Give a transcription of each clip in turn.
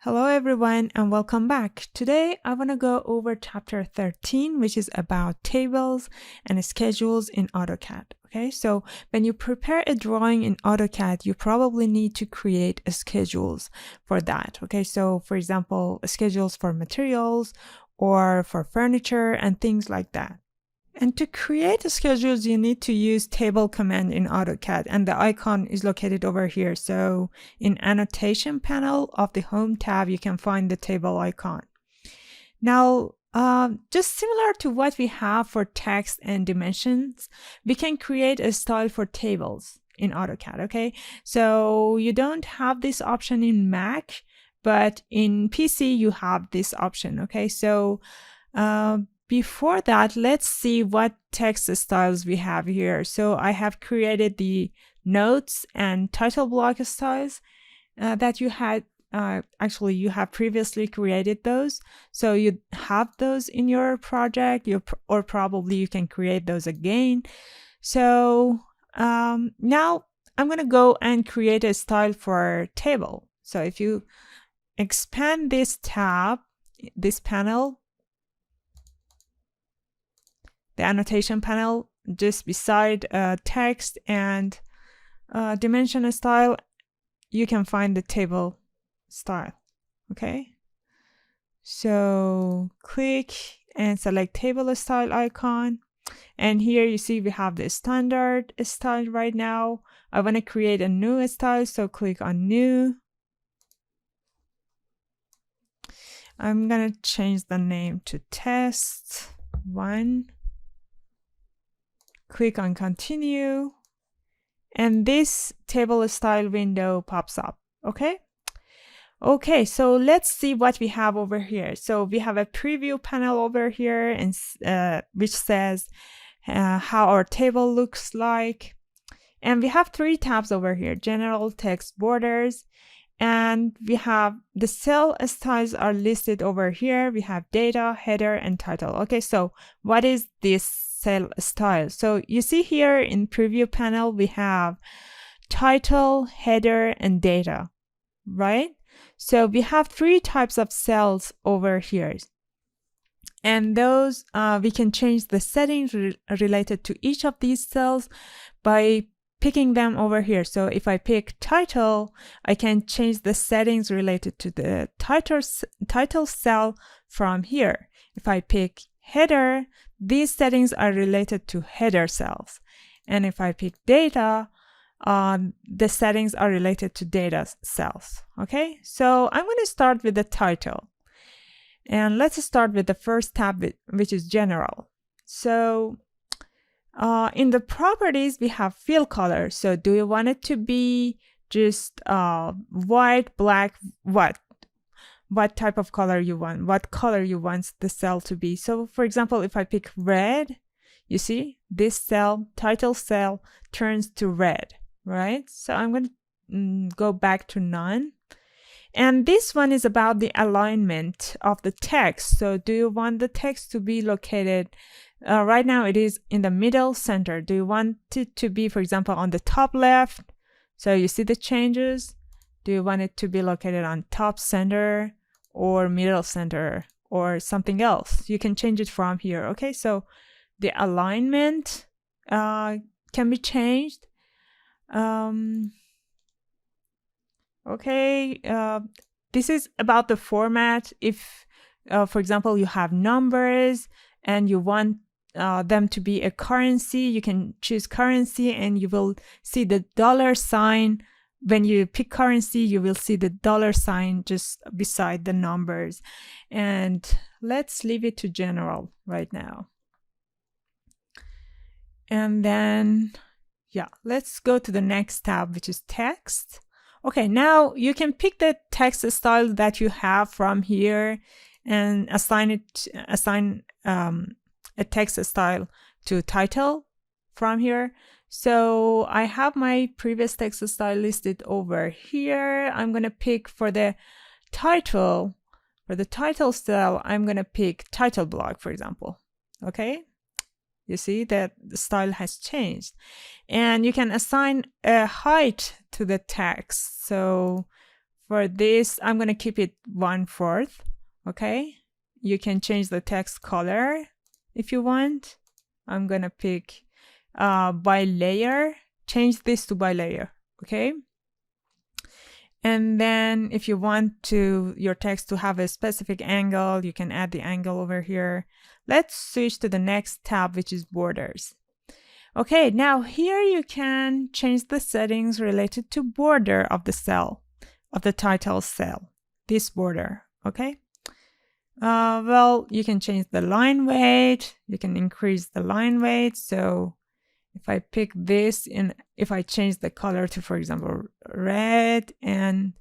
Hello everyone and welcome back. Today I want to go over chapter 13, which is about tables and schedules in AutoCAD. Okay, so when you prepare a drawing in AutoCAD, you probably need to create schedules for that. Okay, so for example, schedules for materials or for furniture and things like that. And to create schedules, you need to use table command in AutoCAD, and the icon is located over here. So in annotation panel of the home tab, you can find the table icon. Now, just similar to what we have for text and dimensions, we can create a style for tables in AutoCAD, okay? So you don't have this option in Mac, but in PC, you have this option, okay? So before that, let's see what text styles we have here. So I have created the notes and title block styles that you had. Actually, you have previously created those. So you have those in your project, or probably you can create those again. So now I'm going to go and create a style for table. So if you expand this tab, this panel, the annotation panel, just beside text and dimension style, you can find the table style. Okay, so click and select table style icon, and here you see we have the standard style right now. I want to create a new style, so click on new. I'm gonna change the name to test 1. Click on continue, and this table style window pops up. Okay, so let's see what we have over here. So we have a preview panel over here, and which says how our table looks like. And we have 3 tabs over here: general, text, borders. And we have the cell styles are listed over here. We have data, header, and title. Okay, so what is this cell style? So you see here in preview panel, we have title, header, and data, right? So we have 3 types of cells over here. And those, we can change the settings related to each of these cells by picking them over here. So if I pick title, I can change the settings related to the title cell from here. If I pick header, these settings are related to header cells. And if I pick data, the settings are related to data cells. Okay, so I'm going to start with the title. And let's start with the first tab, which is general. So in the properties, we have fill color. So do you want it to be just white, black, what type of color you want, what color you want the cell to be? So for example, if I pick red, you see this cell, title cell, turns to red, right? So I'm going to go back to none. And this one is about the alignment of the text. So do you want the text to be located right now it is in the middle center. Do you want it to be, for example, on the top left? So you see the changes. Do you want it to be located on top center or middle center or something else? You can change it from here. Okay, so the alignment can be changed. Okay, this is about the format. If, for example, you have numbers and you want them to be a currency, you can choose currency, and you will see the $sign. When you pick currency, you will see the $sign just beside the numbers. And let's leave it to general right now. And then, yeah, let's go to the next tab, which is text. Okay, now you can pick the text style that you have from here and assign a text style to title from here. So I have my previous text style listed over here. I'm going to pick for the title cell, I'm going to pick title block, for example. Okay, you see that the style has changed, and you can assign a height to the text. So For this, I'm going to keep it 1/4. Okay. You can change the text color if you want. I'm going to pick by layer. Change this to by layer. Okay. And then if you want your text to have a specific angle, you can add the angle over here. Let's switch to the next tab, which is borders. Okay, now here you can change the settings related to border of the cell, of the title cell, this border, okay? Well, you can change the line weight, you can increase the line weight. So if I pick this and if I change the color to, for example, red, and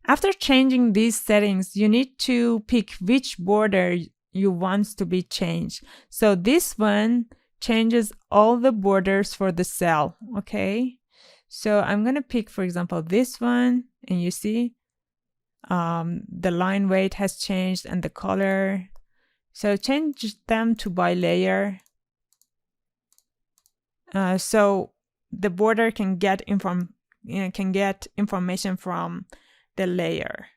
after changing these settings, you need to pick which border you want to be changed. So this one changes all the borders for the cell, okay? So I'm going to pick, for example, this one, and you see the line weight has changed and the color. So change them to by layer. So the border can get information from the layer.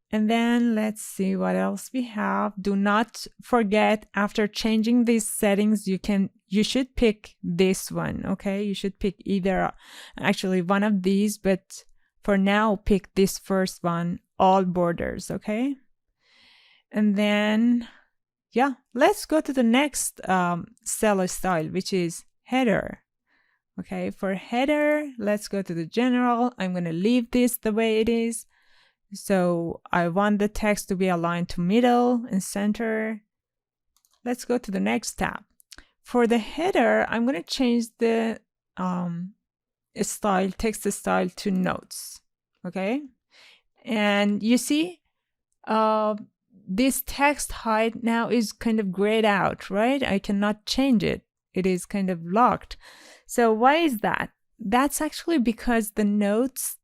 And then let's see what else we have. Do not forget, after changing these settings, you should pick this one, okay? You should pick either, actually one of these, but for now, pick this first one, all borders, okay? And then, yeah, let's go to the next cell style, which is header. Okay, for header, let's go to the general. I'm going to leave this the way it is. So I want the text to be aligned to middle and center. Let's go to the next tab. For the header, I'm going to change the text style to notes. Okay, and you see, this text height now is kind of grayed out, right? I cannot change it. It is kind of locked. So why is that? That's actually because the notes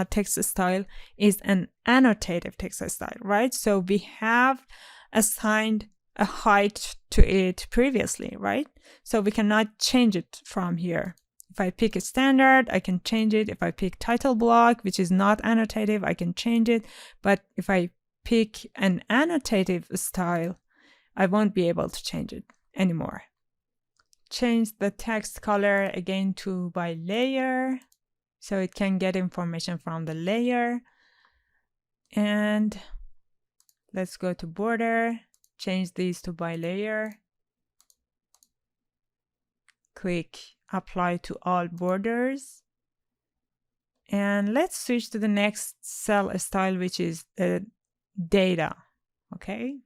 text style is an annotative text style, right? So we have assigned a height to it previously, right? So we cannot change it from here. If I pick a standard, I can change it. If I pick title block, which is not annotative, I can change it. But if I pick an annotative style, I won't be able to change it anymore. Change the text color again to by layer, so it can get information from the layer. And let's go to border, change these to by layer. Click apply to all borders. And let's switch to the next cell style, which is data, okay?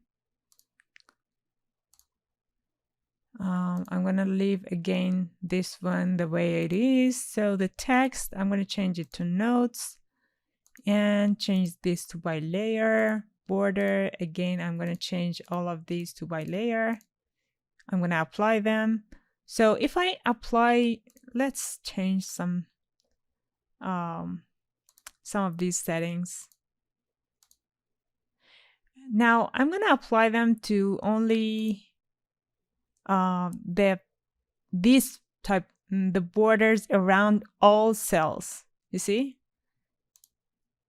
I'm going to leave again this one the way it is. So the text, I'm going to change it to notes and change this to by layer. Border, again, I'm going to change all of these to by layer. I'm going to apply them. So if I apply, let's change some of these settings. Now I'm going to apply them to only the borders around all cells, you see?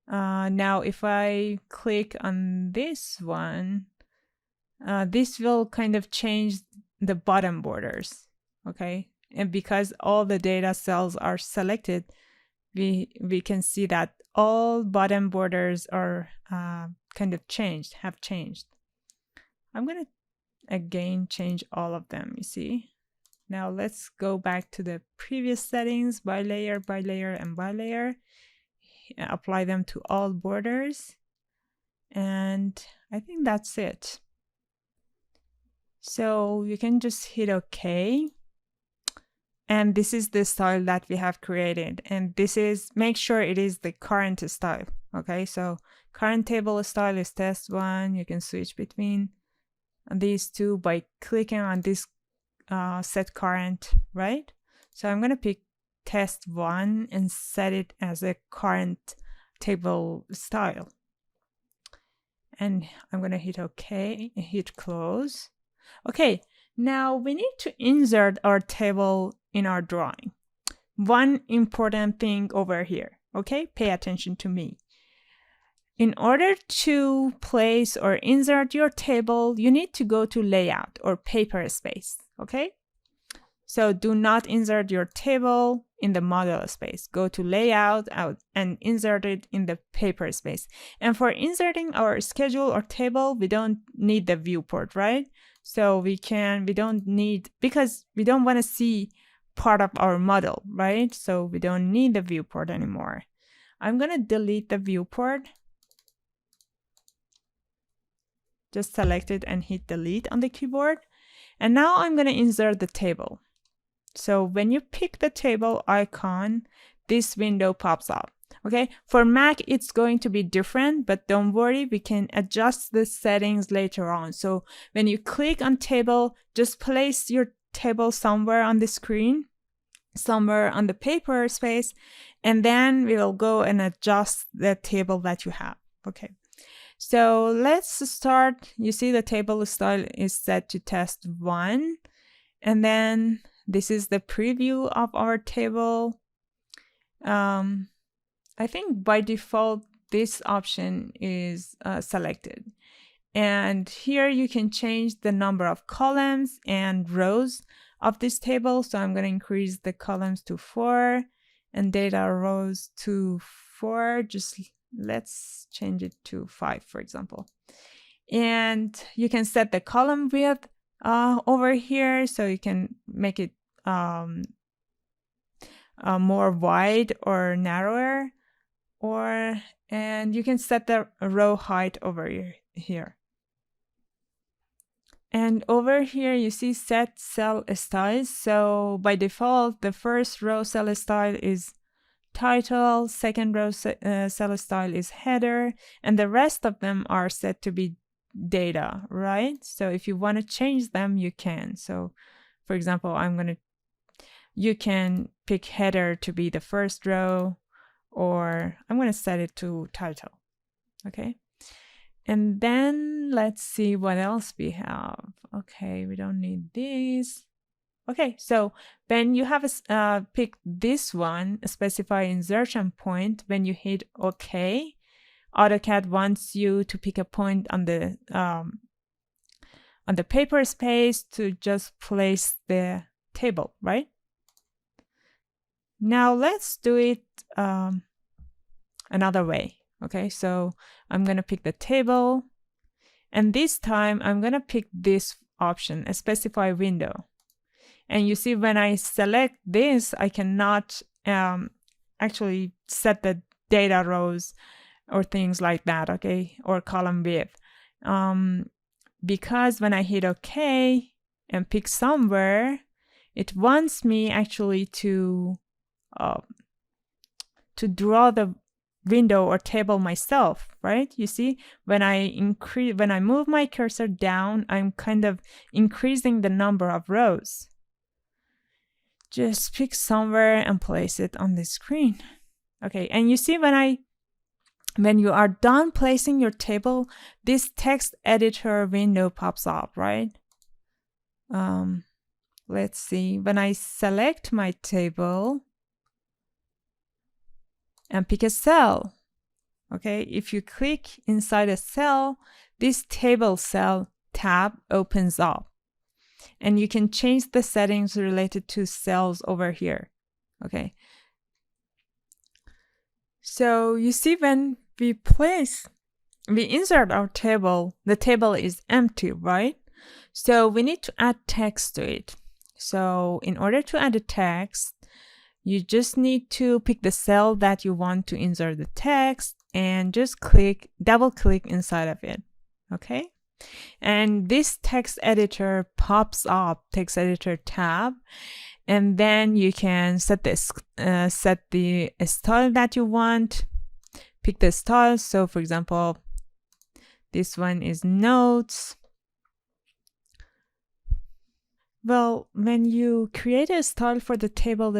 Now if I click on this one, this will kind of change the bottom borders, okay? And because all the data cells are selected, we can see that all bottom borders are kind of have changed. I'm going to again change all of them, you see. Now let's go back to the previous settings, by layer, and by layer. Apply them to all borders, and I think that's it. So you can just hit OK, and this is the style that we have created, and this is, make sure it is the current style. Okay, so current table style is test one. You can switch between these two by clicking on this set current, right? So I'm going to pick test one and set it as a current table style. And I'm going to hit OK, hit close. Okay, now we need to insert our table in our drawing. one important thing over here, okay? Pay attention to me. In order to place or insert your table, you need to go to layout or paper space, okay? So do not insert your table in the model space. Go to layout and insert it in the paper space. And for inserting our schedule or table, we don't need the viewport, right? So we don't need, because we don't want to see part of our model, right? So we don't need the viewport anymore. I'm going to delete the viewport. Just select it and hit delete on the keyboard. And now I'm going to insert the table. So when you pick the table icon, this window pops up. Okay, for Mac, it's going to be different, but don't worry, we can adjust the settings later on. So when you click on table, just place your table somewhere on the screen, somewhere on the paper space, and then we will go and adjust the table that you have. Okay, so let's start. You see the table style is set to test 1, and then this is the preview of our table. I think by default, this option is selected. And here you can change the number of columns and rows of this table. So I'm going to increase the columns to 4 and data rows to 4. Just let's change it to 5, for example. And you can set the column width over here, so you can make it more wide or narrower, and you can set the row height over here. And over here you see set cell styles. So by default, the first row cell style is title, second row cell style is header, and the rest of them are set to be data, right? So if you want to change them, you can. So for example, you can pick header to be the first row, or I'm going to set it to title. Okay. And then let's see what else we have. Okay, we don't need this. Okay, so when you have pick this one, specify insertion point, when you hit OK, AutoCAD wants you to pick a point on the paper space to just place the table, right? Now let's do it another way. Okay, so I'm going to pick the table, and this time I'm going to pick this option, a specify window. And you see when I select this, I cannot actually set the data rows or things like that, okay, or column width. Because when I hit OK and pick somewhere, it wants me actually to draw the window or table myself, right? You see, when I move my cursor down, I'm kind of increasing the number of rows. Just pick somewhere and place it on the screen. Okay, and you see when you are done placing your table, this text editor window pops up, right? Let's see, when I select my table and pick a cell, okay, if you click inside a cell, this table cell tab opens up, and you can change the settings related to cells over here, okay? So you see when we insert our table, the table is empty, right? So we need to add text to it. So in order to add a text, you just need to pick the cell that you want to insert the text and just double click inside of it, okay? And this text editor pops up, text editor tab, and then you can set the style that you want. Pick the style. So for example, this one is notes. Well, when you create a style for the table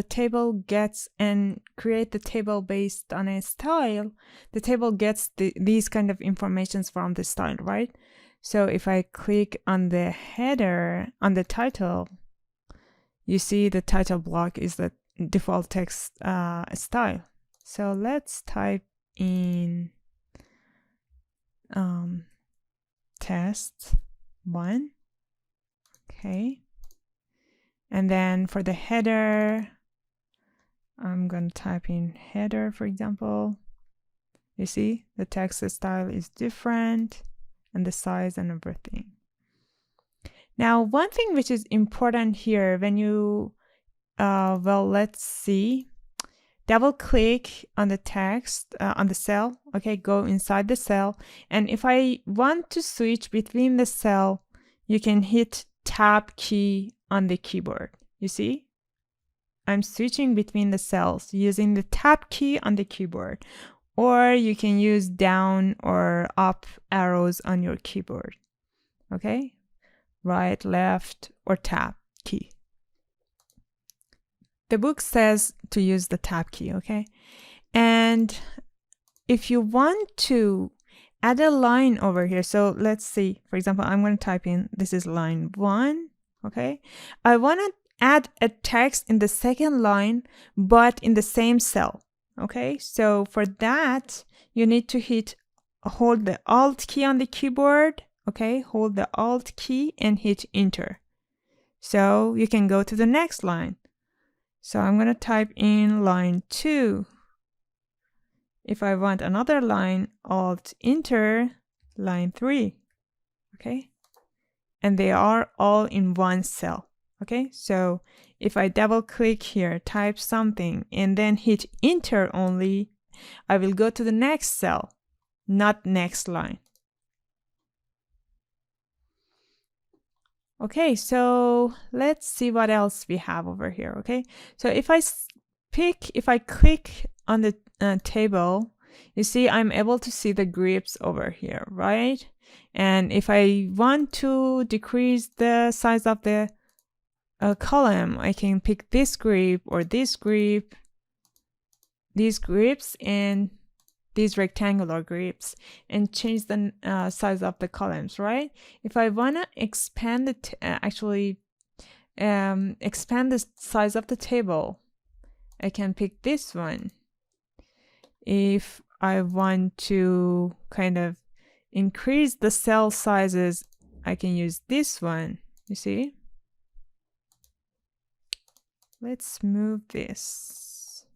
gets and create the table based on a style, the table gets these kind of informations from the style, right? So if I click on the header, on the title, you see the title block is default text style. So let's type in test 1. Okay. And then for the header, I'm going to type in header, for example. You see, the text style is different and the size and everything. Now, one thing which is important here when you, well, let's see. Double click on the text, on the cell. Okay, go inside the cell. And if I want to switch between the cell, you can hit Tab key on the keyboard. You see? I'm switching between the cells using the Tab key on the keyboard. Or you can use down or up arrows on your keyboard. Okay? Right, left, or Tab key. The book says to use the Tab key, okay? And if you want to add a line over here, so let's see, for example, I'm going to type in, this is line 1, okay? I want to add a text in the second line, but in the same cell, okay? So for that, you need to hold the Alt key on the keyboard, okay? Hold the Alt key and hit Enter. So you can go to the next line. So I'm going to type in line 2. If I want another line, Alt Enter, line 3. Okay? And they are all in one cell. Okay? So if I double click here, type something, and then hit Enter only, I will go to the next cell, not next line. Okay, so let's see what else we have over here, okay? So if I click on the table, you see I'm able to see the grips over here, right? And if I want to decrease the size of the column, I can pick this grip or this grip, these grips, and these rectangular grips, and change the size of the columns, right? If I want to expand it, expand the size of the table, I can pick this one. If I want to kind of increase the cell sizes, I can use this one, you see? Let's move this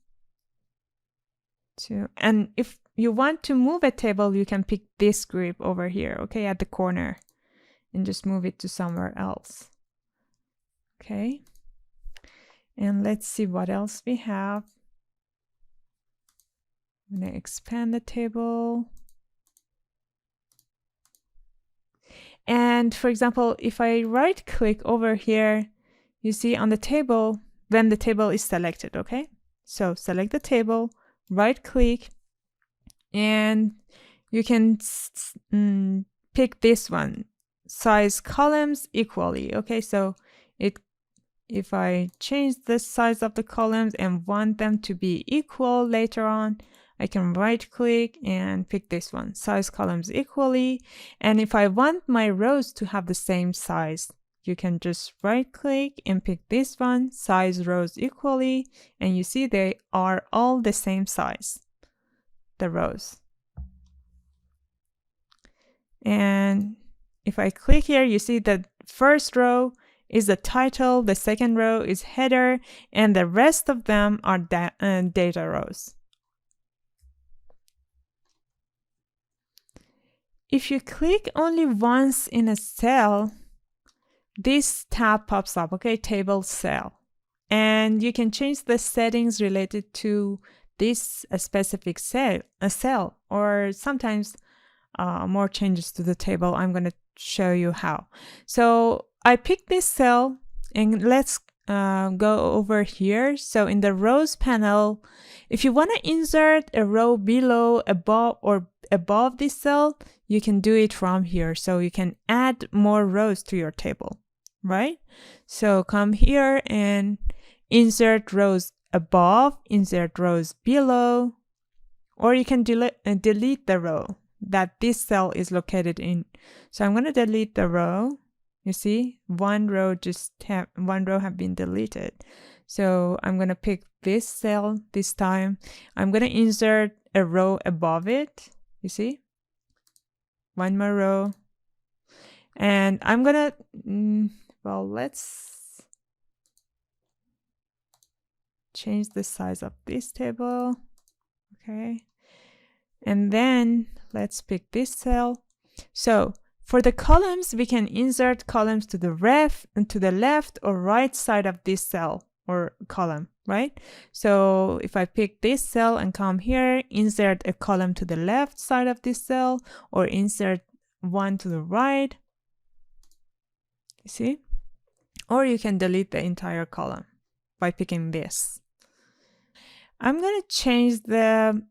to, and if you want to move a table, you can pick this grip over here, okay, at the corner, and just move it to somewhere else. Okay, and let's see what else we have. I'm going to expand the table. And for example, if I right click over here, you see on the table, when the table is selected, okay? So select the table, right click, and you can pick this one, size columns equally, okay? So if I change the size of the columns and want them to be equal later on, I can right click and pick this one, size columns equally. And if I want my rows to have the same size, you can just right click and pick this one, size rows equally, and you see they are all the same size, the rows. And if I click here, you see the first row is the title, the second row is header, and the rest of them are data rows. If you click only once in a cell, this tab pops up, okay, table cell. And you can change the settings related to this specific cell, or sometimes more changes to the table. I'm going to show you how. So I picked this cell, and let's go over here. So in the rows panel, if you want to insert a row below, above, or above this cell, you can do it from here. So you can add more rows to your table, right? So come here and insert rows above, insert rows below, or you can delete the row that this cell is located in. So I'm going to delete the row. You see, one row have been deleted. So I'm going to pick this cell this time. I'm going to insert a row above it. You see? One more row. And I'm going to, well, let's change the size of this table. Okay. And then let's pick this cell. So for the columns, we can insert columns to the left or right side of this cell or column, right? So if I pick this cell and come here, insert a column to the left side of this cell or insert one to the right, you see? Or you can delete the entire column by picking this. I'm going to change the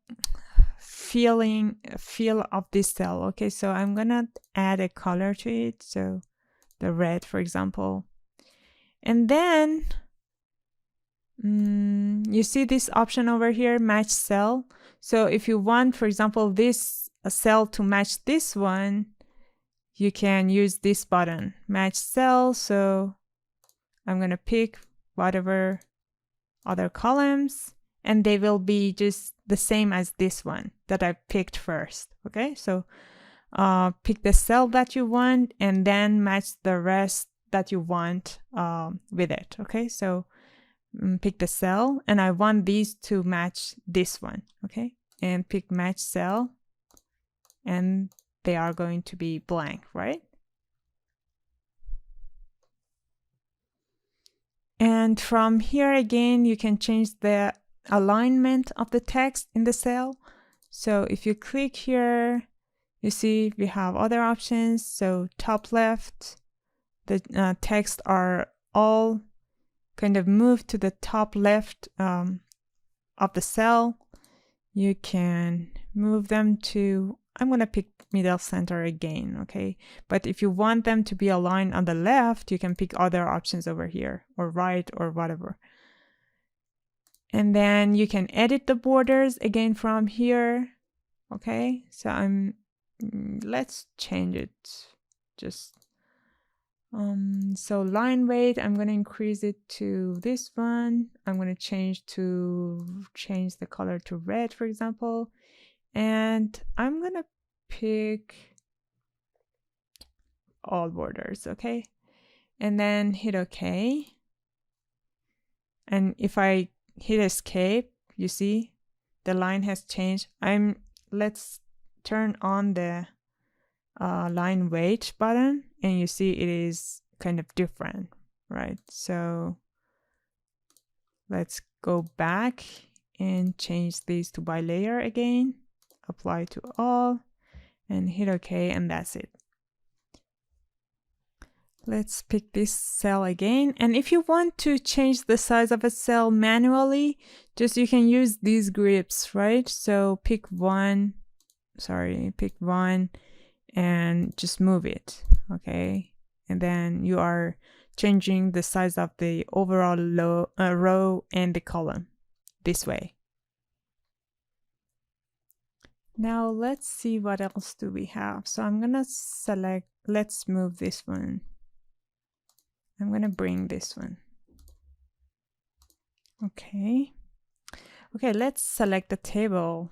feel of this cell. Okay, so I'm gonna add a color to it, so the red, for example. And then you see this option over here, match cell. So if you want, for example, this cell to match this one, you can use this button, match cell. So I'm gonna pick whatever other columns, and they will be just the same as this one that I picked first. Okay, so pick the cell that you want and then match the rest that you want with it. Okay, so pick the cell, and I want these to match this one. Okay, and pick match cell, and they are going to be blank, right? And from here again, you can change the alignment of the text in the cell. So if you click here, you see we have other options. So top left, the text are all kind of moved to the top left of the cell. You can move them to, I'm going to pick middle center again, okay? But if you want them to be aligned on the left, you can pick other options over here, or right, or whatever. And then you can edit the borders again from here. Okay, so let's change it. Just, so line weight, I'm going to increase it to this one. I'm going to change the color to red, for example. And I'm going to pick all borders, okay? And then hit OK. And if I hit escape, you see the line has changed. Let's turn on the line weight button, and you see it is kind of different, right? So let's go back and change these to by layer again, apply to all, and hit OK, and that's it. Let's pick this cell again. And if you want to change the size of a cell manually, you can use these grips, right? So pick one and just move it, okay? And then you are changing the size of the overall row and the column this way. Now let's see what else do we have. So I'm gonna select, let's move this one. I'm going to bring this one. Okay. Okay, let's select the table.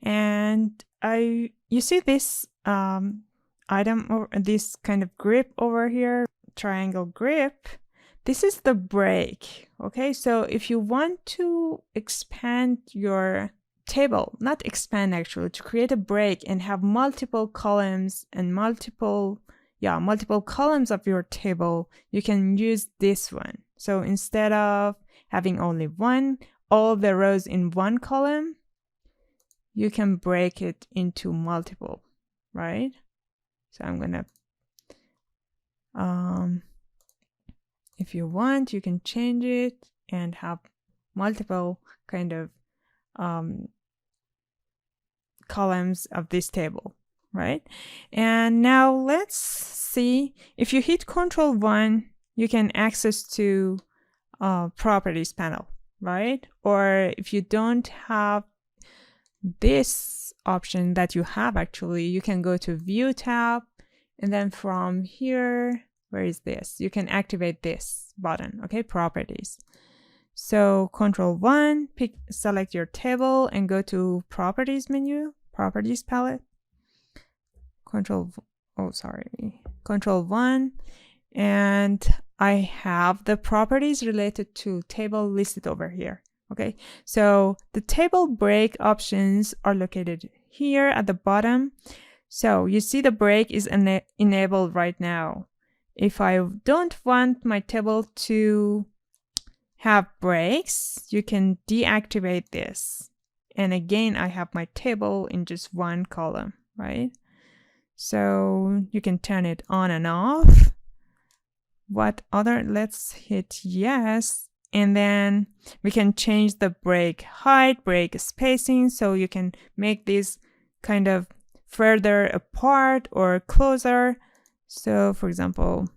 And you see this item, or this kind of grip over here, triangle grip. This is the break. Okay, so if you want to expand your table, not expand actually, to create a break and have multiple columns and multiple columns of your table, you can use this one. So instead of having only all the rows in one column, you can break it into multiple, right? So I'm gonna, if you want, you can change it and have multiple kind of columns of this table, right? And now let's see, if you hit Ctrl+1, you can access to properties panel, right? Or if you don't have this option that you have, actually, you can go to View tab, and then from here, where is this? You can activate this button, okay, properties. So Control 1, select your table and go to Properties menu, Properties palette. Control 1, and I have the properties related to table listed over here. Okay, so the table break options are located here at the bottom. So you see the break is enabled right now. If I don't want my table to have breaks, you can deactivate this. And again, I have my table in just one column, right? So you can turn it on and off. Let's hit yes. And then we can change the break height, break spacing. So you can make this kind of further apart or closer. So for example,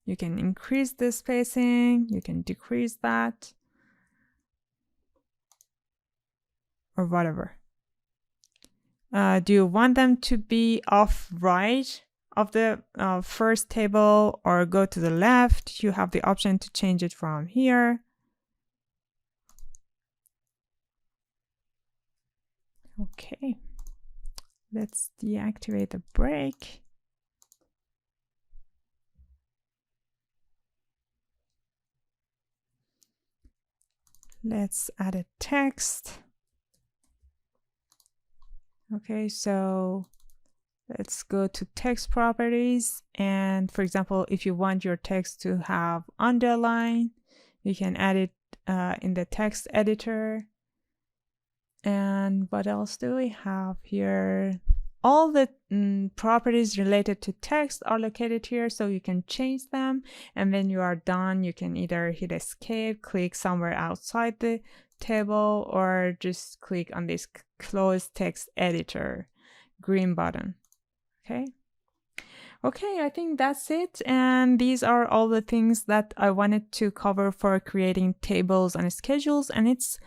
you can increase the spacing, you can decrease that, or whatever. Do you want them to be off right of the first table or go to the left? You have the option to change it from here. Okay, let's deactivate the break. Let's add a text. Okay, so let's go to text properties. And for example, if you want your text to have underline, you can add it in the text editor. And what else do we have here? All the properties related to text are located here, so you can change them. And when you are done, you can either hit escape, click somewhere outside the table, or just click on this close text editor green button. Okay, I think that's it. And these are all the things that I wanted to cover for creating tables and schedules, and it's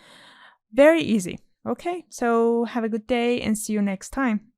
very easy. Okay, so have a good day and see you next time.